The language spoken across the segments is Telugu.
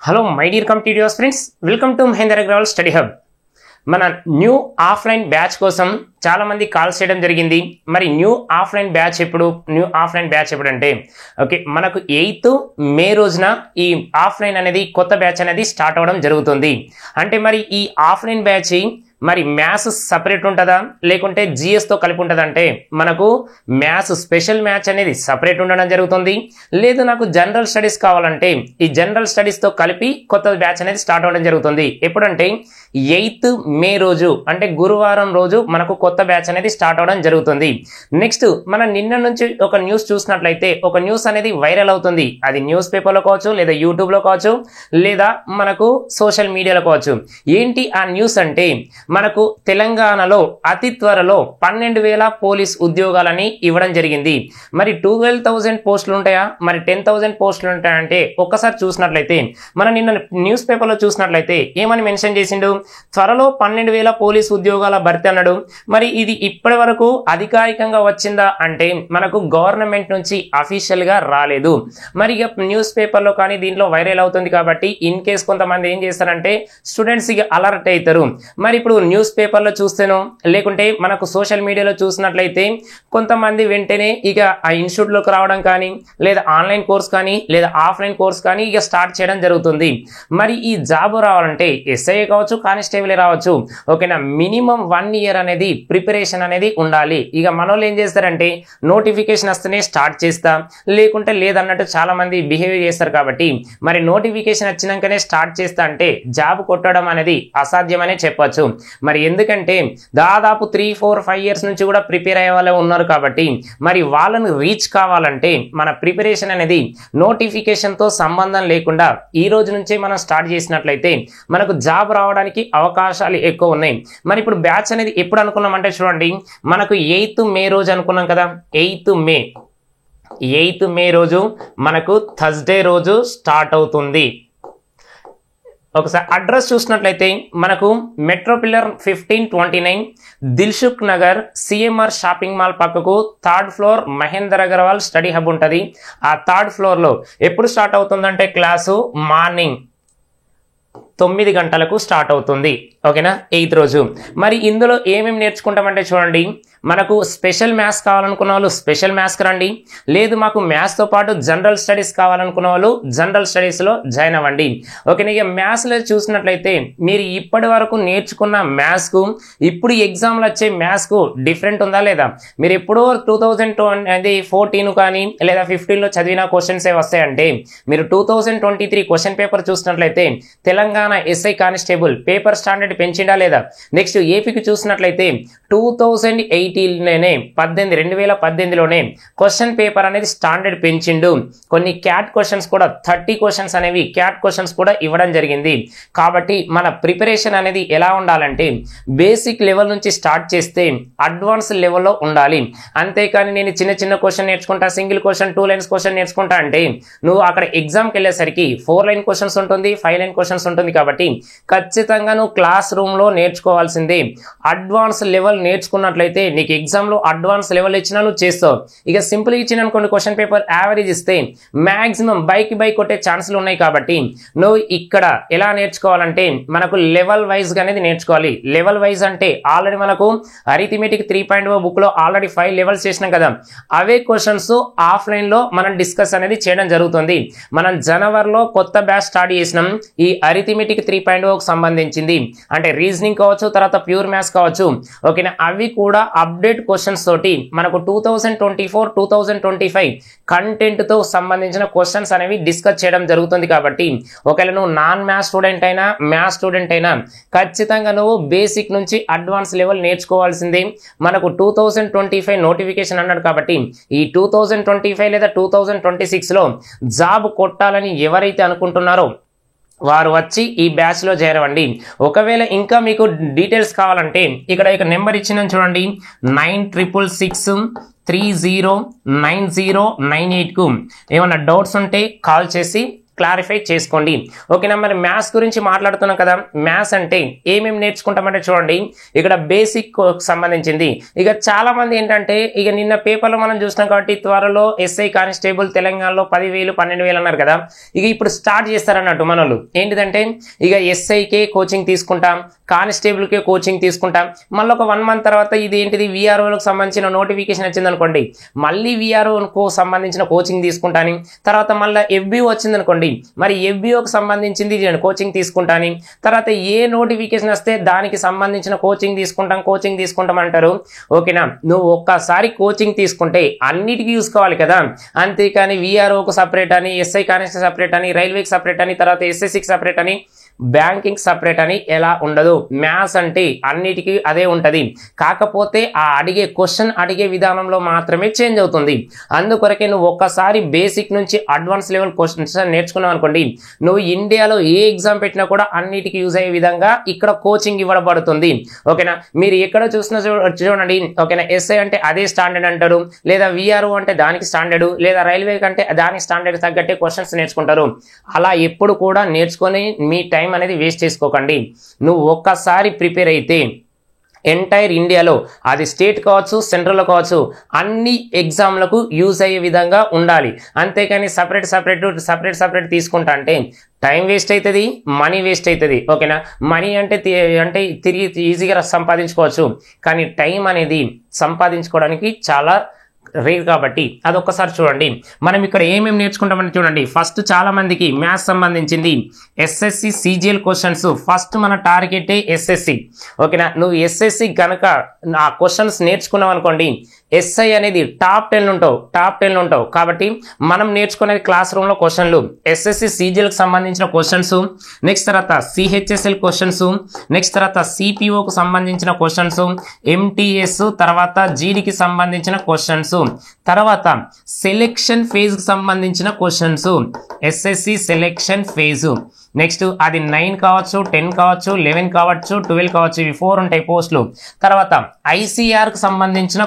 Hello my dear computers friends, welcome to Mahender Agarwal study hub. మన న్యూ ఆఫ్లైన్ బ్యాచ్ కోసం చాలా మంది కాల్స్ చేయడం జరిగింది. మరి న్యూ ఆఫ్లైన్ బ్యాచ్ ఎప్పుడు అంటే ఓకే, మనకు 8th మే రోజున ఈ ఆఫ్లైన్ అనేది కొత్త బ్యాచ్ అనేది స్టార్ట్ అవ్వడం జరుగుతుంది. అంటే మరి ఈ ఆఫ్లైన్ బ్యాచ్ మరి మ్యాథ్స్ సపరేట్ ఉంటుందా లేకుంటే జిఎస్తో కలిపి ఉంటుందా అంటే మనకు మ్యాథ్స్ స్పెషల్ మ్యాథ్స్ అనేది సపరేట్ ఉండడం జరుగుతుంది. లేదు నాకు జనరల్ స్టడీస్ కావాలంటే ఈ జనరల్ స్టడీస్తో కలిపి కొత్త బ్యాచ్ అనేది స్టార్ట్ అవ్వడం జరుగుతుంది. ఎప్పుడంటే 8th మే రోజు అంటే గురువారం రోజు మనకు కొత్త బ్యాచ్ అనేది స్టార్ట్ అవ్వడం జరుగుతుంది. నెక్స్ట్ మనం నిన్న నుంచి ఒక న్యూస్ చూసినట్లయితే ఒక న్యూస్ అనేది వైరల్ అవుతుంది. అది న్యూస్ పేపర్లో కావచ్చు, లేదా యూట్యూబ్లో కావచ్చు, లేదా మనకు సోషల్ మీడియాలో కావచ్చు. ఏంటి ఆ న్యూస్ అంటే మనకు తెలంగాణలో అతి త్వరలో 12,000 పోలీస్ ఉద్యోగాలని ఇవ్వడం జరిగింది. మరి 12,000 పోస్టులు ఉంటాయా, మరి 10,000 పోస్టులు ఉంటాయంటే ఒక్కసారి చూసినట్లయితే మనం నిన్న న్యూస్ పేపర్లో చూసినట్లయితే ఏమని మెన్షన్ చేసిండు, త్వరలో 12,000 పోలీస్ ఉద్యోగాల భర్తీ అన్నాడు. మరి ఇది ఇప్పటి వరకు అధికారికంగా వచ్చిందా అంటే మనకు గవర్నమెంట్ నుంచి అఫీషియల్ గా రాలేదు. మరి ఇక న్యూస్ పేపర్లో కానీ దీంట్లో వైరల్ అవుతుంది కాబట్టి ఇన్ కేస్ కొంతమంది ఏం చేస్తారంటే స్టూడెంట్స్ ఇక అలర్ట్ అవుతారు. మరి ఇప్పుడు న్యూస్ పేపర్లో చూస్తేనో లేకుంటే మనకు సోషల్ మీడియాలో చూసినట్లయితే కొంతమంది వెంటనే ఇక ఆ ఇన్స్టిట్యూట్లోకి రావడం కానీ, లేదా ఆన్లైన్ కోర్స్ కానీ, లేదా ఆఫ్లైన్ కోర్స్ కానీ ఇక స్టార్ట్ చేయడం జరుగుతుంది. మరి ఈ జాబ్ రావాలంటే ఎస్ఐ కావచ్చు, కానిస్టేబుల్ రావచ్చు, ఓకేనా, మినిమం 1 year అనేది ప్రిపరేషన్ అనేది ఉండాలి. ఇక మనోళ్ళు ఏం చేస్తారంటే నోటిఫికేషన్ వస్తేనే స్టార్ట్ చేస్తా లేకుంటే లేదన్నట్టు చాలా మంది బిహేవ్ చేస్తారు. కాబట్టి మరి నోటిఫికేషన్ వచ్చినాకనే స్టార్ట్ చేస్తా అంటే జాబ్ కొట్టడం అనేది అసాధ్యమనే చెప్పొచ్చు. మరి ఎందుకంటే దాదాపు 3, 4, 5 years నుంచి కూడా ప్రిపేర్ అయ్యే వాళ్ళే ఉన్నారు. కాబట్టి మరి వాళ్ళని రీచ్ కావాలంటే మన ప్రిపరేషన్ అనేది నోటిఫికేషన్తో సంబంధం లేకుండా ఈ రోజు నుంచే మనం స్టార్ట్ చేసినట్లయితే మనకు జాబ్ రావడానికి అవకాశాలు ఎక్కువ ఉన్నాయి. మరి ఇప్పుడు బ్యాచ్ అనేది ఎప్పుడు అనుకున్నామంటే చూడండి, మనకు 8th మే రోజు అనుకున్నాం కదా. 8th మే రోజు మనకు థర్స్డే రోజు స్టార్ట్ అవుతుంది. ఒకసారి అడ్రస్ చూసినట్లయితే మనకు metro pillar 1529 Dilsukh Nagar CMR shopping mall పక్కకు 3rd floor Mahender Agarwal study hub ఉంటుంది. ఆ 3rd floor ఎప్పుడు స్టార్ట్ అవుతుందంటే క్లాసు మార్నింగ్ 9 గంటలకు స్టార్ట్ అవుతుంది. ఓకేనా, 8th రోజు. మరి ఇందులో ఏమేమి నేర్చుకుంటామంటే చూడండి, మనకు స్పెషల్ మ్యాథ్స్ కావాలనుకున్న వాళ్ళు స్పెషల్ మ్యాథ్స్కి రండి. లేదు మాకు మ్యాథ్స్తో పాటు జనరల్ స్టడీస్ కావాలనుకున్న వాళ్ళు జనరల్ స్టడీస్లో జాయిన్ అవ్వండి. ఓకేనా, ఇక మ్యాథ్స్లో చూసినట్లయితే మీరు ఇప్పటి వరకు నేర్చుకున్న మ్యాథ్స్కు ఇప్పుడు ఎగ్జామ్లో వచ్చే మ్యాథ్స్కు డిఫరెంట్ ఉందా లేదా? మీరు ఎప్పుడో 2014 కానీ లేదా 15లో చదివిన క్వశ్చన్సే వస్తాయంటే మీరు 2023 క్వశ్చన్ పేపర్ చూసినట్లయితే Telangana SI constable paper standard పెంచిండా లేదా? నెక్స్ట్ ఏపీకి చూసినట్లయితే 2018లోనే క్వశ్చన్ పేపర్ అనేది స్టాండర్డ్ పెంచిండు. కొన్ని క్యాట్ క్వశ్చన్స్ కూడా 30 క్వశ్చన్స్ అనేవి క్యాట్ క్వశ్చన్స్ కూడా ఇవ్వడం జరిగింది. కాబట్టి మన ప్రిపరేషన్ అనేది ఎలా ఉండాలంటే బేసిక్ లెవెల్ నుంచి స్టార్ట్ చేస్తే అడ్వాన్స్ లెవెల్లో ఉండాలి. అంతేకాని నేను చిన్న చిన్న క్వశ్చన్ నేర్చుకుంటా, సింగిల్ క్వశ్చన్ 2 lines క్వశ్చన్ నేర్చుకుంటా అంటే నువ్వు అక్కడ ఎగ్జామ్కి వెళ్ళేసరికి 4 line క్వశ్చన్స్ ఉంటుంది, 5 line క్వశ్చన్స్ ఉంటుంది. కాబట్టి ఖచ్చితంగా నువ్వు క్లాస్ రూమ్లో నేర్చుకోవాల్సిందే. అడ్వాన్స్ లెవెల్ నేర్చుకున్నట్లయితే నీకు ఎగ్జామ్లో అడ్వాన్స్ లెవెల్ ఇచ్చినా నువ్వు చేస్తావు. ఇక సింపుల్ ఇచ్చిన అనుకోండి క్వశ్చన్ పేపర్ యావరేజ్ ఇస్తే మ్యాక్సిమం బైక్ కొట్టే ఛాన్సులు ఉన్నాయి. కాబట్టి నువ్వు ఇక్కడ ఎలా నేర్చుకోవాలంటే మనకు లెవెల్ వైజ్గా అనేది నేర్చుకోవాలి. లెవెల్ వైజ్ అంటే ఆల్రెడీ మనకు అరిథమెటిక్ 3.0 బుక్లో ఆల్రెడీ 5 levels చేసినాం కదా. అవే క్వశ్చన్స్ ఆఫ్లైన్లో మనం డిస్కస్ అనేది చేయడం జరుగుతుంది. మనం జనవరిలో కొత్త బ్యాచ్ స్టార్ట్ చేసినాం ఈ అరిథమెటిక్ 3.0కు సంబంధించింది. అంటే రీజనింగ్ కావచ్చు, తర్వాత ప్యూర్ మ్యాథ్స్ కావచ్చు. ఓకేనా, అవి కూడా అప్డేట్ క్వశ్చన్స్ తోటి మనకు 2024, 2025 కంటెంట్తో సంబంధించిన క్వశ్చన్స్ అనేవి డిస్కస్ చేయడం జరుగుతుంది. కాబట్టి ఒకవేళ నువ్వు నాన్ మ్యాథ్స్ స్టూడెంట్ అయినా మ్యాథ్స్ స్టూడెంట్ అయినా ఖచ్చితంగా నువ్వు బేసిక్ నుంచి అడ్వాన్స్ లెవెల్ నేర్చుకోవాల్సిందే. మనకు 2025 నోటిఫికేషన్ అన్నాడు. కాబట్టి ఈ 2025 లేదా 2026లో జాబ్ కొట్టాలని ఎవరైతే అనుకుంటున్నారో వారు వచ్చి ఈ బ్యాచ్లో చేరవండి. ఒకవేళ ఇంకా మీకు డీటెయిల్స్ కావాలంటే ఇక్కడ నెంబర్ ఇచ్చిన చూడండి, 9666309098కు ఏమన్నా డౌట్స్ ఉంటే కాల్ చేసి క్లారిఫై చేసుకోండి. ఓకేనా, మరి మ్యాథ్స్ గురించి మాట్లాడుతున్నాం కదా, మ్యాథ్స్ అంటే ఏమేమి నేర్చుకుంటామంటే చూడండి, ఇక్కడ బేసిక్ సంబంధించింది. ఇక చాలా మంది ఏంటంటే ఇక నిన్న పేపర్లో మనం చూసినాం కాబట్టి త్వరలో ఎస్ఐ కానిస్టేబుల్ తెలంగాణలో 10,000 12,000 అన్నారు కదా, ఇక ఇప్పుడు స్టార్ట్ చేస్తారన్నట్టు మనోళ్ళు. ఏంటిదంటే ఇక ఎస్ఐకే కోచింగ్ తీసుకుంటాం, కానిస్టేబుల్కే కోచింగ్ తీసుకుంటాం, మళ్ళీ ఒక 1 month తర్వాత ఇది ఏంటిది విఆర్ఓలకు సంబంధించిన నోటిఫికేషన్ వచ్చింది అనుకోండి, మళ్ళీ విఆర్ఓకు సంబంధించిన కోచింగ్ తీసుకుంటాను, తర్వాత మళ్ళీ ఎఫ్బిఓ వచ్చింది అనుకోండి, మరి ఎఫ్బిఓకి సంబంధించింది కోచింగ్ తీసుకుంటాను, తర్వాత ఏ నోటిఫికేషన్ వస్తే దానికి సంబంధించిన కోచింగ్ తీసుకుంటాం అంటారు. ఓకేనా, నువ్వు ఒక్కసారి కోచింగ్ తీసుకుంటే అన్నిటికీ చూసుకోవాలి కదా, అంతేకాని విఆర్ఓకు సపరేట్ అని, ఎస్ఐ కానిస్టేబుల్ సపరేట్ అని, రైల్వేకి సపరేట్ అని, తర్వాత ఎస్ఎస్సికి సపరేట్ అని, బ్యాంకింగ్ సపరేట్ అని ఎలా ఉండదు. మ్యాథ్స్ అంటే అన్నిటికీ అదే ఉంటుంది, కాకపోతే ఆ క్వశ్చన్ అడిగే విధానంలో మాత్రమే చేంజ్ అవుతుంది. అందుకొరకే నువ్వు ఒక్కసారి బేసిక్ నుంచి అడ్వాన్స్ లెవెల్ క్వశ్చన్స్ నేర్చుకున్నావు అనుకోండి, నువ్వు ఇండియాలో ఏ ఎగ్జామ్ పెట్టినా కూడా అన్నిటికీ యూజ్ అయ్యే విధంగా ఇక్కడ కోచింగ్ ఇవ్వబడుతుంది. ఓకేనా, మీరు ఎక్కడ చూసినా చూడండి. ఓకేనా, ఎస్ఐ అంటే అదే స్టాండర్డ్ అంటారు, లేదా విఆర్ఓ అంటే దానికి స్టాండర్డ్, లేదా రైల్వే కంటే దానికి స్టాండర్డ్ తగ్గట్టే క్వశ్చన్స్ నేర్చుకుంటారు. అలా ఎప్పుడు కూడా నేర్చుకొని మీ టైం అనేది వేస్ట్ చేసుకోకండి. నువ్వు ఒక్కసారి ప్రిపేర్ అయితే ఎంటైర్ ఇండియాలో, అది స్టేట్ కావచ్చు సెంట్రల్ కావచ్చు, అన్ని ఎగ్జామ్లకు యూజ్ అయ్యే విధంగా ఉండాలి. అంతేకాని సపరేట్ తీసుకుంటా అంటే టైం వేస్ట్ అవుతుంది, మనీ వేస్ట్ అవుతుంది. ఓకేనా, మనీ అంటే తిరిగి ఈజీగా సంపాదించుకోవచ్చు, కానీ టైం అనేది సంపాదించుకోవడానికి చాలా రేర్ కాబట్టి అదొక్కసారి చూడండి. మనం ఇక్కడ ఏమేమి నేర్చుకుంటామని చూడండి. ఫస్ట్ చాలా మందికి మ్యాథ్స్ సంబంధించింది ఎస్ఎస్సి సిజిఎల్ క్వశ్చన్స్, ఫస్ట్ మన టార్గెట్ ఎస్ఎస్సి. ఓకేనా, నువ్వు ఎస్ఎస్సి కనుక ఆ క్వశ్చన్స్ నేర్చుకున్నావు అనుకోండి, ఎస్ఐ అనేది టాప్ 10 ఉంటావు. కాబట్టి మనం నేర్చుకునేది క్లాస్ రూమ్లో క్వశ్చన్లు, ఎస్ఎస్సి సిజిఎల్కి సంబంధించిన క్వశ్చన్స్, నెక్స్ట్ తర్వాత సిహెచ్ఎస్ఎల్ క్వశ్చన్స్, నెక్స్ట్ తర్వాత సిపిఓకు సంబంధించిన క్వశ్చన్స్, ఎంటీఎస్, తర్వాత జీడీకి సంబంధించిన క్వశ్చన్స్, తర్వాత సెలెక్షన్ ఫేజ్ కి సంబంధించిన questions, SSC selection phase. Next అది 9 కావచ్చు, 10 కావచ్చు, 11 కావచ్చు, 12 కావచ్చు, ఇవి 4 ఉంటాయి పోస్టులు. తర్వాత ఐసీఆర్ కి సంబంధించిన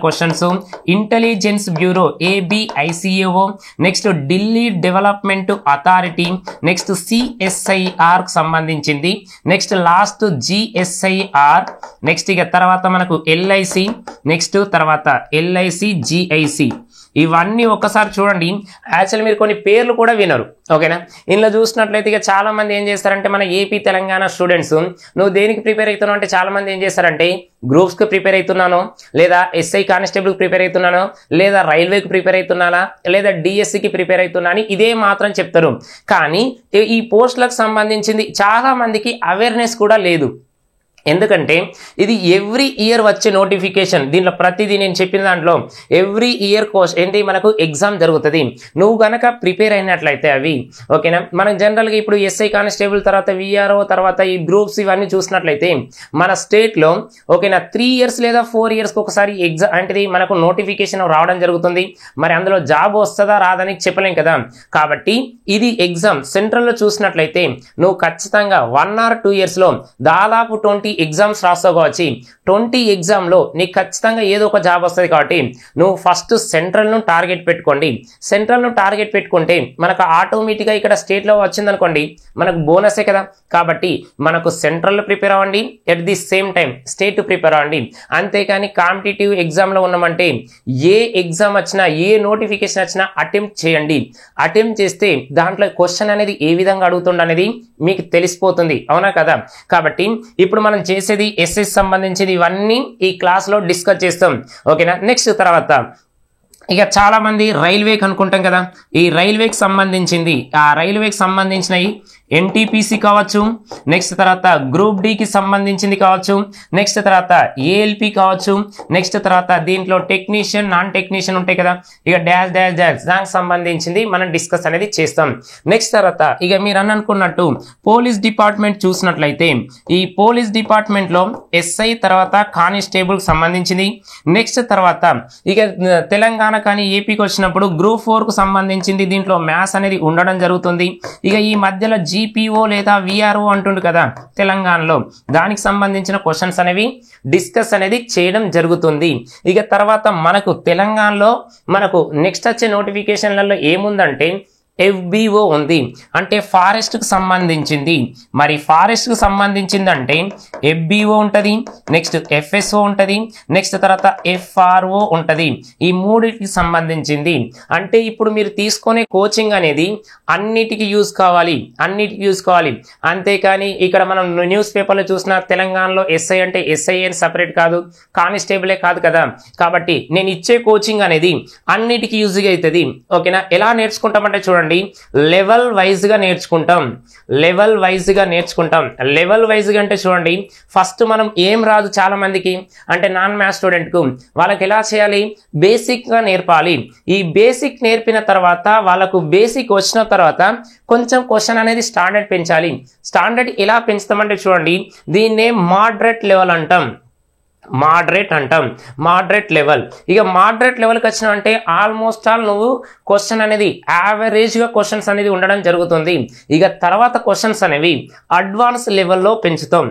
questions, intelligence bureau ABICAO, next Delhi development authority, next CSIR కి సంబంధించింది, నెక్స్ట్ లాస్ట్ GSIR, నెక్స్ట్ ఇక తర్వాత మనకు LIC, నెక్స్ట్ తర్వాత LIC GIC. ఇవన్నీ ఒక్కసారి చూడండి. యాక్చువల్లీ మీరు కొన్ని పేర్లు కూడా వినరు. ఓకేనా, ఇందులో చూసినట్లయితే ఇక చాలా మంది ఏం చేస్తారంటే, మన ఏపీ తెలంగాణ స్టూడెంట్స్ నువ్వు దేనికి ప్రిపేర్ అవుతున్నావు అంటే, చాలా మంది ఏం చేస్తారంటే గ్రూప్స్కి ప్రిపేర్ అవుతున్నాను, లేదా ఎస్ఐ కానిస్టేబుల్కి ప్రిపేర్ అవుతున్నాను, లేదా రైల్వేకి ప్రిపేర్ అవుతున్నానా, లేదా డిఎస్సికి ప్రిపేర్ అవుతున్నా అని ఇదే మాత్రం చెప్తారు. కానీ ఈ పోస్టులకు సంబంధించింది చాలా మందికి అవేర్నెస్ కూడా లేదు. ఎందుకంటే ఇది ఎవ్రీ ఇయర్ వచ్చే నోటిఫికేషన్, దీంట్లో ప్రతిదీ నేను చెప్పిన దాంట్లో ఎవ్రీ ఇయర్ కోర్స్ ఏంటి మనకు ఎగ్జామ్ జరుగుతుంది. నువ్వు గనక ప్రిపేర్ అయినట్లయితే అవి ఓకేనా, మనం జనరల్గా ఇప్పుడు ఎస్ఐ కానిస్టేబుల్ తర్వాత విఆర్ఓ తర్వాత ఈ గ్రూప్స్ ఇవన్నీ చూసినట్లయితే మన స్టేట్లో ఓకేనా 3 years లేదా 4 years ఒకసారి ఎగ్జామ్ అంటే మనకు నోటిఫికేషన్ రావడం జరుగుతుంది. మరి అందులో జాబ్ వస్తుందా రాదని చెప్పలేం కదా. కాబట్టి ఇది ఎగ్జామ్ సెంట్రల్లో చూసినట్లయితే నువ్వు ఖచ్చితంగా 1 or 2 years లో దాదాపు 20 ఎగ్జామ్స్ రాస్తావు కావచ్చు. 20 ఎగ్జామ్లో నీకు ఖచ్చితంగా ఏదో ఒక జాబ్ వస్తుంది. కాబట్టి నువ్వు ఫస్ట్ సెంట్రల్ను టార్గెట్ పెట్టుకోండి. సెంట్రల్ను టార్గెట్ పెట్టుకుంటే మనకు ఆటోమేటిక్గా ఇక్కడ స్టేట్లో వచ్చిందనుకోండి మనకు బోనసే కదా. కాబట్టి మనకు సెంట్రల్ ప్రిపేర్ అవ్వండి, at the same time state prepare అవ్వండి. అంతేకాని కాంపిటేటివ్ ఎగ్జామ్లో ఉన్నామంటే ఏ ఎగ్జామ్ వచ్చినా ఏ నోటిఫికేషన్ వచ్చినా అటెంప్ట్ చేయండి. అటెంప్ట్ చేస్తే దాంట్లో క్వశ్చన్ అనేది ఏ విధంగా అడుగుతుండ అనేది మీకు తెలిసిపోతుంది, అవునా కదా. కాబట్టి ఇప్పుడు మనం చేసేది ఎస్ఎస్ సంబంధించింది ఇవన్నీ ఈ క్లాస్లో డిస్కస్ చేస్తాం. ఓకేనా. నెక్స్ట్ తర్వాత ఇక చాలా మంది రైల్వేకి అనుకుంటాం కదా, ఈ రైల్వేకి సంబంధించింది ఆ రైల్వేకి సంబంధించినవి ఎన్టీపీసీ కావచ్చు, నెక్స్ట్ తర్వాత గ్రూప్ డికి సంబంధించింది కావచ్చు, నెక్స్ట్ తర్వాత ఏఎల్పి కావచ్చు, నెక్స్ట్ తర్వాత దీంట్లో టెక్నీషియన్ నాన్ టెక్నీషియన్ ఉంటాయి కదా, ఇక డాష్ డాష్ డాష్ దానికి సంబంధించింది మనం డిస్కస్ అనేది చేస్తాం. నెక్స్ట్ తర్వాత ఇక మీరు అనుకున్నట్టు పోలీస్ డిపార్ట్మెంట్ చూసినట్లయితే ఈ పోలీస్ డిపార్ట్మెంట్లో ఎస్ఐ తర్వాత కానిస్టేబుల్ సంబంధించింది, నెక్స్ట్ తర్వాత ఇక తెలంగాణ కానీ ఏపీకి వచ్చినప్పుడు గ్రూప్ 4 కు సంబంధించింది దీంట్లో మ్యాథ్స్ అనేది ఉండడం జరుగుతుంది. ఇక ఈ మధ్యలో జీపీఓ లేదా విఆర్ఓ అంటుండు కదా తెలంగాణలో, దానికి సంబంధించిన క్వశ్చన్స్ అనేవి డిస్కస్ అనేది చేయడం జరుగుతుంది. ఇక తర్వాత మనకు తెలంగాణలో మనకు నెక్స్ట్ వచ్చే నోటిఫికేషన్లలో ఏముందంటే FBO ఉంది, అంటే ఫారెస్ట్ కు సంబంధించింది. మరి ఫారెస్ట్ కు సంబంధించింది అంటే FBO ఉంటుంది, నెక్స్ట్ FSO ఉంటుంది, నెక్స్ట్ తర్వాత FRO ఉంటుంది. ఈ మూడింటికి సంబంధించింది. అంటే ఇప్పుడు మీరు తీసుకునే కోచింగ్ అనేది అన్నిటికీ యూజ్ కావాలి. అంతేకాని ఇక్కడ మనం న్యూస్ పేపర్లో చూసిన తెలంగాణలో SI అంటే SI అని సపరేట్ కాదు, కానిస్టేబులే కాదు కదా. కాబట్టి నేను ఇచ్చే కోచింగ్ అనేది అన్నిటికీ యూజ్గా అవుతుంది. ఓకేనా? ఎలా నేర్చుకుంటామంటే చూడండి, లెవెల్ వైజ్ గా నేర్చుకుంటాం. లెవెల్ వైజ్ గా అంటే చూడండి, ఫస్ట్ మనం ఏం రాదు చాలా మందికి అంటే నాన్ మ్యాథ్స్ స్టూడెంట్ కు, వాళ్ళకి ఎలా చేయాలి, బేసిక్ గా నేర్పాలి. ఈ బేసిక్ నేర్పిన తర్వాత వాళ్ళకు బేసిక్ వచ్చిన తర్వాత కొంచెం క్వశ్చన్ అనేది స్టాండర్డ్ పెంచాలి. స్టాండర్డ్ ఎలా పెంచుతామంటే చూడండి, దీన్నే మోడరేట్ లెవెల్ అంటాం. Moderate level. ఇక మోడరేట్ లెవెల్కి వచ్చినా అంటే ఆల్మోస్ట్ ఆల్ నువ్వు క్వశ్చన్ అనేది యావరేజ్గా క్వశ్చన్స్ అనేది ఉండడం జరుగుతుంది. ఇక తర్వాత క్వశ్చన్స్ అనేవి అడ్వాన్స్ లెవెల్లో పెంచుతాం.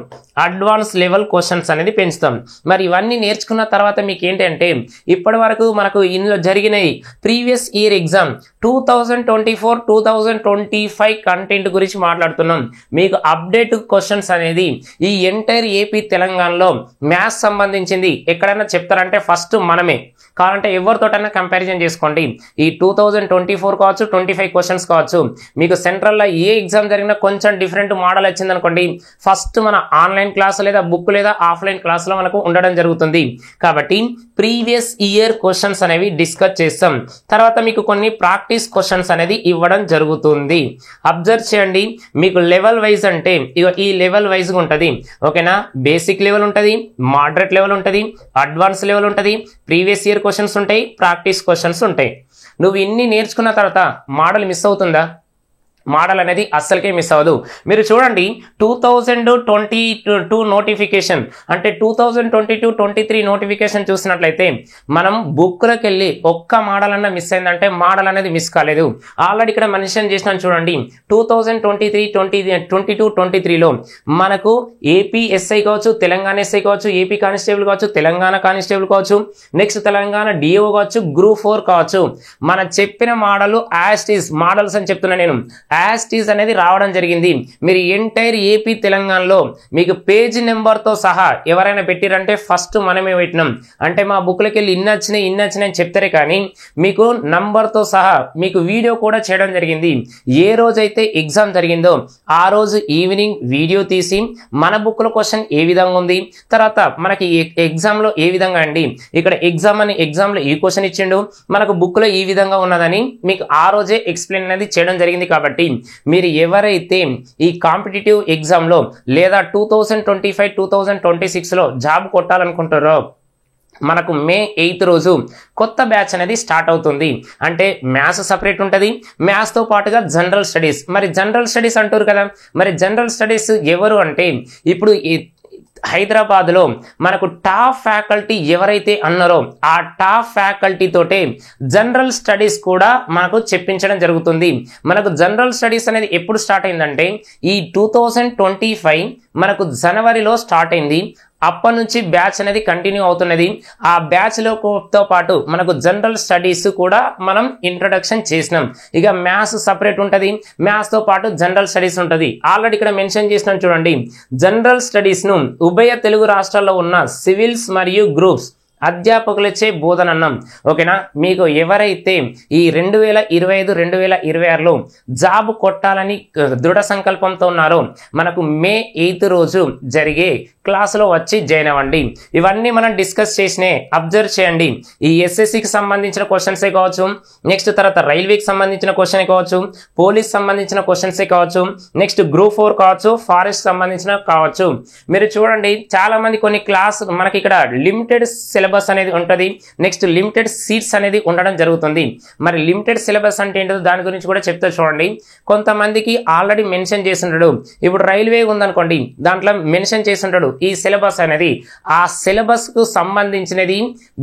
అడ్వాన్స్ లెవెల్ క్వశ్చన్స్ అనేది పెంచుతాం. మరి ఇవన్నీ నేర్చుకున్న తర్వాత మీకు ఏంటంటే ఇప్పటి వరకు మనకు ఇందులో జరిగినాయి ప్రీవియస్ ఇయర్ ఎగ్జామ్ 2024-2025 కంటెంట్ గురించి మాట్లాడుతున్నాం. మీకు అప్డేట్ క్వశ్చన్స్ అనేది ఈ ఎంటైర్ ఏపీ తెలంగాణలో మ్యాథ్స్ సంబంధించింది ఎక్కడైనా చెప్తారంటే ఫస్ట్ మనమే. కావాలంటే ఎవరితోటైనా కంపారిజన్ చేసుకోండి. ఈ 2024 కావచ్చు, 25 క్వశ్చన్స్ కావచ్చు, మీకు సెంట్రల్లో ఏ ఎగ్జామ్ జరిగినా కొంచెం డిఫరెంట్ మోడల్ వచ్చింది అనుకోండి, ఫస్ట్ మన ఆన్లైన్ క్లాస్ లేదా బుక్ లేదా ఆఫ్లైన్ క్లాస్లో మనకు ఉండడం జరుగుతుంది. కాబట్టి ప్రీవియస్ ఇయర్ క్వశ్చన్స్ అనేవి డిస్కస్ చేస్తాం. తర్వాత మీకు కొన్ని ప్రాక్టీస్ క్వశ్చన్స్ అనేది ఇవ్వడం జరుగుతుంది. అబ్జర్వ్ చేయండి, మీకు లెవెల్ వైజ్ అంటే ఈ లెవెల్ వైజ్గా ఉంటుంది. ఓకేనా? బేసిక్ లెవెల్ ఉంటుంది, మోడరేట్ లెవెల్ ఉంటుంది, అడ్వాన్స్ లెవెల్ ఉంటుంది, ప్రీవియస్ ఇయర్ క్వశ్చన్స్ ఉంటాయి, ప్రాక్టీస్ క్వశ్చన్స్ ఉంటాయి. నువ్వు ఇన్ని నేర్చుకున్న తర్వాత మోడల్ మిస్ అవుతుందా? మోడల్ అనేది అస్సలకే మిస్ అవ్వదు. మీరు చూడండి 2022 నోటిఫికేషన్ అంటే 2022-23 నోటిఫికేషన్ చూసినట్లయితే మనం బుక్లోకి వెళ్ళి ఒక్క మోడల్ అన్న మిస్ అయిందంటే మోడల్ అనేది మిస్ కాలేదు. ఆల్రెడీ ఇక్కడ మెన్షన్ చేసినాను చూడండి, 2022-23లో మనకు ఏపీ ఎస్ఐ కావచ్చు, తెలంగాణ ఎస్ఐ కావచ్చు, ఏపీ కానిస్టేబుల్ కావచ్చు, తెలంగాణ కానిస్టేబుల్ కావచ్చు, నెక్స్ట్ తెలంగాణ డిఓ కావచ్చు, గ్రూప్ 4 కావచ్చు, మన చెప్పిన మోడల్ యాస్టీస్ మోడల్స్ అని చెప్తున్నా నేను. యాస్టీస్ అనేది రావడం జరిగింది. మీరు ఎంటైర్ ఏపీ తెలంగాణలో మీకు పేజ్ నెంబర్తో సహా ఎవరైనా పెట్టిరంటే ఫస్ట్ మనమే పెట్టినాం. అంటే మా బుక్లోకి వెళ్ళి ఇన్ని వచ్చినాయి చెప్తారే కానీ మీకు నంబర్తో సహా మీకు వీడియో కూడా చేయడం జరిగింది. ఏ రోజైతే ఎగ్జామ్ జరిగిందో ఆ రోజు ఈవినింగ్ వీడియో తీసి మన బుక్లో క్వశ్చన్ ఏ విధంగా ఉంది, తర్వాత మనకి ఎగ్జామ్లో ఏ విధంగా అండి, ఇక్కడ ఎగ్జామ్లో ఈ క్వశ్చన్ ఇచ్చిండు, మనకు బుక్లో ఈ విధంగా ఉన్నదని మీకు ఆ రోజే ఎక్స్ప్లెయిన్ అనేది చేయడం జరిగింది. కాబట్టి మీరు ఎవరైతే ఈ కాంపిటేటివ్ ఎగ్జామ్లో లేదా 2025-2026లో జాబ్ కొట్టాలనుకుంటారో మనకు మే 8 రోజు కొత్త బ్యాచ్ అనేది స్టార్ట్ అవుతుంది. అంటే మ్యాథ్స్ సపరేట్ ఉంటుంది, మ్యాథ్స్తో పాటుగా జనరల్ స్టడీస్. మరి జనరల్ స్టడీస్ అంటారు కదా, మరి జనరల్ స్టడీస్ ఎవరు అంటే ఇప్పుడు హైదరాబాద్లో మనకు టాప్ ఫ్యాకల్టీ ఎవరైతే అన్నారో ఆ టాప్ ఫ్యాకల్టీ తోటే జనరల్ స్టడీస్ కూడా మనకు చెప్పించడం జరుగుతుంది. మనకు జనరల్ స్టడీస్ అనేది ఎప్పుడు స్టార్ట్ అయిందంటే ఈ 2025 మనకు జనవరిలో స్టార్ట్ అయింది. అప్పటి నుంచి బ్యాచ్ అనేది కంటిన్యూ అవుతున్నది. ఆ బ్యాచ్తో పాటు మనకు జనరల్ స్టడీస్ కూడా మనం ఇంట్రడక్షన్ చేసినాం. ఇక మ్యాథ్స్ సపరేట్ ఉంటుంది, మ్యాథ్స్తో పాటు జనరల్ స్టడీస్ ఉంటుంది. ఆల్రెడీ ఇక్కడ మెన్షన్ చేసినాం చూడండి, జనరల్ స్టడీస్ను ఉభయ తెలుగు రాష్ట్రాల్లో ఉన్న సివిల్స్ మరియు గ్రూప్స్ అధ్యాపకులచే బోధన అన్నాం. ఓకేనా? మీకు ఎవరైతే ఈ 2025-2026లో జాబ్ కొట్టాలని దృఢ సంకల్పంతో ఉన్నారో మనకు మే 8 రోజు జరిగే క్లాసులో వచ్చి జాయిన్ అవ్వండి. ఇవన్నీ మనం డిస్కస్ చేసినే. అబ్జర్వ్ చేయండి, ఈ ఎస్ఎస్సికి సంబంధించిన క్వశ్చన్సే కావచ్చు, నెక్స్ట్ తర్వాత రైల్వేకి సంబంధించిన క్వశ్చన్ కావచ్చు, పోలీస్ సంబంధించిన క్వశ్చన్సే కావచ్చు, నెక్స్ట్ గ్రూప్ 4 కావచ్చు, ఫారెస్ట్ సంబంధించిన కావచ్చు. మీరు చూడండి చాలా మంది కొన్ని క్లాస్ మనకి ఇక్కడ లిమిటెడ్ సిలబస్ సిలబస్ అనేది ఉంటుంది. నెక్స్ట్ లిమిటెడ్ సీట్స్ అనేది ఉండడం జరుగుతుంది. మరి లిమిటెడ్ సిలబస్ అంటే ఏంటో దాని గురించి కూడా చెప్తా చూడండి. కొంతమందికి ఆల్రెడీ మెన్షన్ చేస్తుంటాడు. ఇప్పుడు రైల్వే ఉందనుకోండి, దాంట్లో మెన్షన్ చేస్తుంటాడు ఈ సిలబస్ అనేది. ఆ సిలబస్ కు సంబంధించినది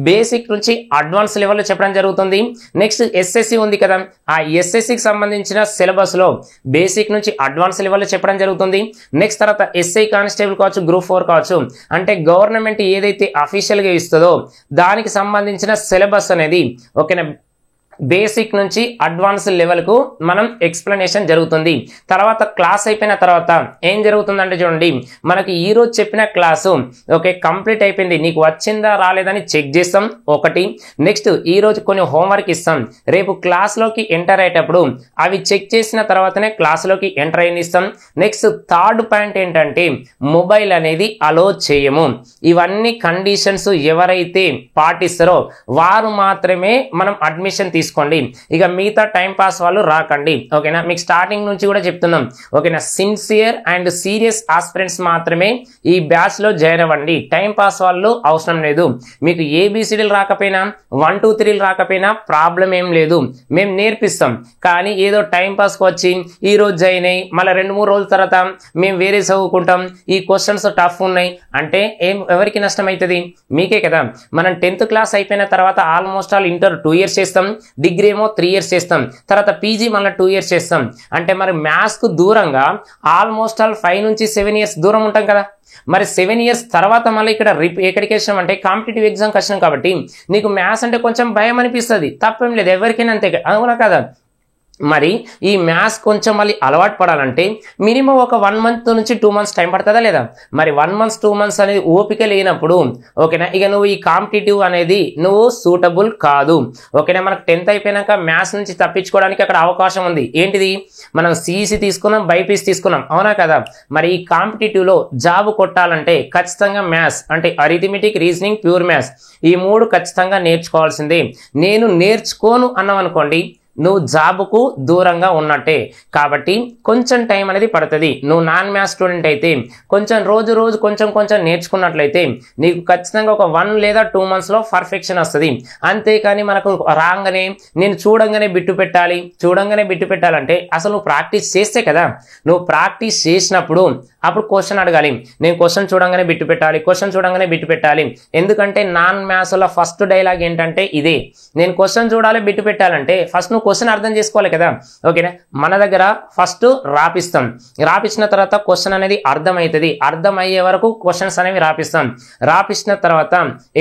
బేసిక్ నుంచి అడ్వాన్స్ లెవెల్లో చెప్పడం జరుగుతుంది. నెక్స్ట్ ఎస్ఎస్సి ఉంది కదా, ఆ ఎస్ఎస్సికి సంబంధించిన సిలబస్ లో బేసిక్ నుంచి అడ్వాన్స్ లెవెల్లో చెప్పడం జరుగుతుంది. నెక్స్ట్ తర్వాత ఎస్ఐ కానిస్టేబుల్ కావచ్చు, గ్రూప్ 4 కావచ్చు, అంటే గవర్నమెంట్ ఏదైతే అఫీషియల్ గా ఇస్తుందో దానికి సంబంధించిన సిలబస్ అనేది ఓకేనా బేసిక్ నుంచి అడ్వాన్స్ లెవెల్ కు మనం ఎక్స్ప్లెనేషన్ జరుగుతుంది. తర్వాత క్లాస్ అయిపోయిన తర్వాత ఏం జరుగుతుందంటే చూడండి, మనకి ఈ రోజు చెప్పిన క్లాసు ఓకే కంప్లీట్ అయిపోయింది, నీకు వచ్చిందా రాలేదని చెక్ చేస్తాం ఒకటి. నెక్స్ట్ ఈ రోజు కొన్ని హోంవర్క్ ఇస్తాం, రేపు క్లాస్ లోకి ఎంటర్ అయ్యేటప్పుడు అవి చెక్ చేసిన తర్వాతనే క్లాస్ లోకి ఎంటర్ అయినిస్తాం. నెక్స్ట్ థర్డ్ పాయింట్ ఏంటంటే మొబైల్ అనేది అలో చేయము. ఇవన్నీ కండిషన్స్ ఎవరైతే పాటిస్తారో వారు మాత్రమే మనం అడ్మిషన్ తీసుకోండి. ఇక మిగతా టైం పాస్ వాళ్ళు రాకండి ఓకేనా. మీకు స్టార్టింగ్ నుంచి కూడా చెప్తున్నాం ఓకేనా, సిన్సియర్ అండ్ సీరియస్ ఆస్పిరెంట్స్ మాత్రమే ఈ బ్యాచ్ లో జాయిన్ అవ్వండి. టైం పాస్ వాళ్ళు అవసరం లేదు. మీకు ఏబిసిడీలు రాకపోయినా 1 2 3 రాకపోయినా ప్రాబ్లం ఏం లేదు, మేము నేర్పిస్తాం. కానీ ఏదో టైం పాస్ కు వచ్చి ఈ రోజు జాయిన్ అయ్యి మళ్ళీ 2 3 రోజుల తర్వాత మేము వేరే చదువుకుంటాం, ఈ క్వశ్చన్స్ టఫ్ ఉన్నాయి అంటే ఎవరికి నష్టం అవుతుంది? మీకే కదా. మనం 10th క్లాస్ అయిపోయిన తర్వాత ఆల్మోస్ట్ ఆల్ ఇంటర్ 2 years చేస్తాం, డిగ్రీ ఏమో 3 years చేస్తాం, తర్వాత పీజీ మళ్ళీ 2 years చేస్తాం. అంటే మరి మ్యాథ్స్ కు దూరంగా ఆల్మోస్ట్ ఆల్ 5 నుంచి 7 years దూరం ఉంటాం కదా. మరి 7 years తర్వాత మళ్ళీ ఇక్కడ ఎక్కడికి వచ్చినాం అంటే కాంపిటేటివ్ ఎగ్జామ్కి వచ్చినాం కాబట్టి నీకు మ్యాథ్స్ అంటే కొంచెం భయం అనిపిస్తుంది, తప్పేం లేదు, ఎవరికైనా అంతే, అవునా కదా. మరి ఈ మ్యాథ్స్ కొంచెం మళ్ళీ అలవాటు పడాలంటే మినిమం ఒక 1 month నుంచి 2 months టైం పడుతుందా లేదా? మరి 1 month 2 months అనేది ఓపిక లేనప్పుడు ఓకేనా ఇక నువ్వు ఈ కాంపిటేటివ్ అనేది నువ్వు సూటబుల్ కాదు ఓకేనా. మనకు 10th అయిపోయినాక మ్యాథ్స్ నుంచి తప్పించుకోవడానికి అక్కడ అవకాశం ఉంది. ఏంటిది? మనం సిఈసి తీసుకున్నాం, బైపీసీ తీసుకున్నాం, అవునా కదా. మరి ఈ కాంపిటేటివ్ లో జాబ్ కొట్టాలంటే ఖచ్చితంగా మ్యాథ్స్ అంటే అరిథమెటిక్, రీజనింగ్, ప్యూర్ మ్యాథ్స్ ఈ 3 ఖచ్చితంగా నేర్చుకోవాల్సిందే. నేను నేర్చుకోను అన్నాం అనుకోండి, నువ్వు జాబ్కు దూరంగా ఉన్నట్టే. కాబట్టి కొంచెం టైం అనేది పడుతుంది. నువ్వు నాన్ మ్యాథ్స్ స్టూడెంట్ అయితే కొంచెం రోజు కొంచెం నేర్చుకున్నట్లయితే నీకు ఖచ్చితంగా ఒక 1 లేదా 2 months లో పర్ఫెక్షన్ వస్తుంది. అంతేకాని మనకు రాగానే నేను చూడంగానే బిట్టు పెట్టాలంటే అసలు నువ్వు ప్రాక్టీస్ చేస్తే కదా. నువ్వు ప్రాక్టీస్ చేసినప్పుడు అప్పుడు క్వశ్చన్ అడగాలి. నేను క్వశ్చన్ చూడంగానే బిట్టు పెట్టాలి. ఎందుకంటే నాన్ మ్యాథ్స్ లో ఫస్ట్ డైలాగ్ ఏంటంటే ఇదే, నేను క్వశ్చన్ చూడాలి, బిట్టు పెట్టాలంటే ఫస్ట్ నువ్వు క్వశ్చన్ అర్థం చేసుకోవాలి కదా ఓకేనా. మన దగ్గర ఫస్ట్ రాపిస్తాం, రాపించిన తర్వాత క్వశ్చన్ అనేది అర్థమవుతుంది, అర్థమయ్యే వరకు క్వశ్చన్స్ అనేవి రాపించిన తర్వాత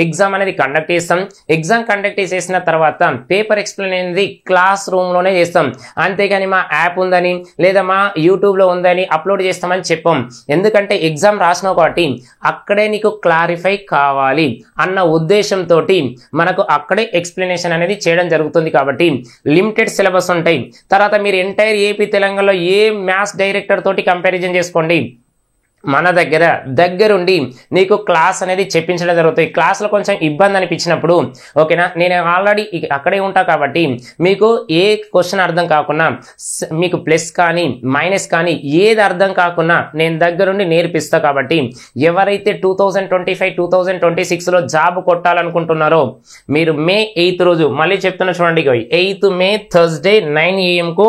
ఎగ్జామ్ అనేది కండక్ట్ చేస్తాం. ఎగ్జామ్ కండక్ట్ చేసిన తర్వాత పేపర్ ఎక్స్ప్లెయిన్ అనేది క్లాస్ రూమ్ లోనే చేస్తాం. అంతేగాని మా యాప్ ఉందని లేదా మా యూట్యూబ్ లో ఉందని అప్లోడ్ చేస్తామని చెప్పాం. ఎందుకంటే ఎగ్జామ్ రాసినావు కాబట్టి అక్కడే నీకు క్లారిఫై కావాలి అన్న ఉద్దేశంతో మనకు అక్కడే ఎక్స్ప్లెనేషన్ అనేది చేయడం జరుగుతుంది. కాబట్టి లిమిటెడ్ సిలబస్ ఉంటాయి. తర్వాత మీరు ఎంటైర్ ఏపీ తెలంగాణలో ఏ మ్యాథ్స్ డైరెక్టర్ తోటి కంపారిజన్ చేసుకోండి, మన దగ్గరుండి నీకు క్లాస్ అనేది చెప్పించడం జరుగుతుంది. క్లాస్లో కొంచెం ఇబ్బంది అనిపించినప్పుడు ఓకేనా, నేను ఆల్రెడీ అక్కడే ఉంటా కాబట్టి మీకు ఏ క్వశ్చన్ అర్థం కాకున్నా, మీకు ప్లస్ కానీ మైనస్ కానీ ఏది అర్థం కాకున్నా నేను దగ్గరుండి నేర్పిస్తా. కాబట్టి ఎవరైతే 2025 2026లో జాబ్ కొట్టాలనుకుంటున్నారో మీరు May 8th రోజు, మళ్ళీ చెప్తున్నా చూడండి, 8th May థర్స్డే 9 AM కు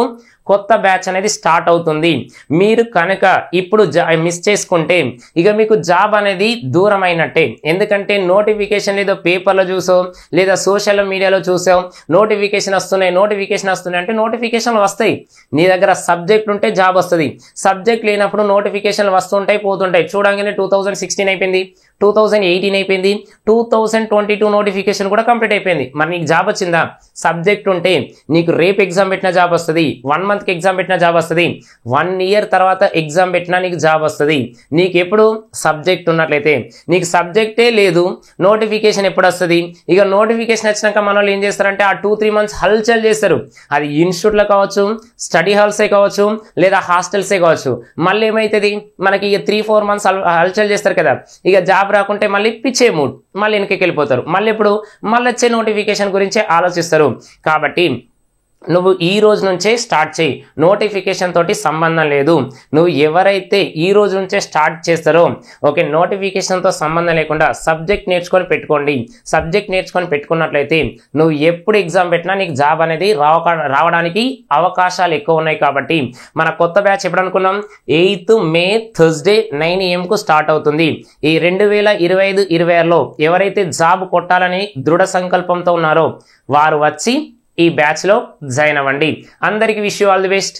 కొత్త బ్యాచ్ అనేది స్టార్ట్ అవుతుంది. మీరు కనుక ఇప్పుడు మిస్ చేసుకుంటే ఇక మీకు జాబ్ అనేది దూరం అయినట్టే. ఎందుకంటే నోటిఫికేషన్ ఏదో పేపర్లో చూసావు లేదా సోషల్ మీడియాలో చూసావు, నోటిఫికేషన్ వస్తున్నాయి అంటే నోటిఫికేషన్లు వస్తాయి. నీ దగ్గర సబ్జెక్ట్ ఉంటే జాబ్ వస్తుంది, సబ్జెక్ట్ లేనప్పుడు నోటిఫికేషన్లు వస్తుంటాయి పోతుంటాయి. చూడంగానే 2016 అయిపోయింది, 2018 అయిపోయింది, 2022 నోటిఫికేషన్ కూడా కంప్లీట్ అయిపోయింది. మరి నీకు జాబ్ వచ్చిందా? సబ్జెక్ట్ ఉంటే నీకు రేపు ఎగ్జామ్ పెట్టిన జాబ్ వస్తుంది, 1 month ఎగ్జామ్ పెట్టిన జాబ్ వస్తుంది, 1 year తర్వాత ఎగ్జామ్ పెట్టినా నీకు జాబ్ వస్తుంది. నీకు ఎప్పుడు సబ్జెక్ట్ ఉన్నట్లయితే. నీకు సబ్జెక్టే లేదు, నోటిఫికేషన్ ఎప్పుడు వస్తుంది? ఇక నోటిఫికేషన్ వచ్చినాక మన వాళ్ళు ఏం చేస్తారంటే ఆ 2-3 months హల్చల్ చేస్తారు. అది ఇన్స్టిట్యూట్లో కావచ్చు, స్టడీ హాల్సే కావచ్చు, లేదా హాస్టల్సే కావచ్చు. మళ్ళీ ఏమవుతుంది మనకి ఇక 3-4 months హల్చల్ చేస్తారు కదా. ఇక జాబ్ రాకుంటే మళ్ళీ పిచ్చే మూడ్, మళ్ళీ వెనక్కి వెళ్ళిపోతారు. మళ్ళీ ఇప్పుడు మళ్ళీ వచ్చే నోటిఫికేషన్ గురించే ఆలోచిస్తారు. కాబట్టి నువ్వు ఈ రోజు నుంచే స్టార్ట్ చేయి. నోటిఫికేషన్ తోటి సంబంధం లేదు. నువ్వు ఎవరైతే ఈ రోజు నుంచే స్టార్ట్ చేస్తారో ఓకే, నోటిఫికేషన్తో సంబంధం లేకుండా సబ్జెక్ట్ నేర్చుకొని పెట్టుకోండి. సబ్జెక్ట్ నేర్చుకొని పెట్టుకున్నట్లయితే నువ్వు ఎప్పుడు ఎగ్జామ్ పెట్టినా నీకు జాబ్ అనేది రావడానికి అవకాశాలు ఎక్కువ ఉన్నాయి. కాబట్టి మన కొత్త బ్యాచ్ ఎప్పుడు అనుకున్నాం, 8th May Thursday 9 AM start అవుతుంది. ఈ 2025-26లో ఎవరైతే జాబ్ కొట్టాలని దృఢ సంకల్పంతో ఉన్నారో వారు వచ్చి ఈ బ్యాచ్లో జాయిన్ అవ్వండి. అందరికీ wish you all the best.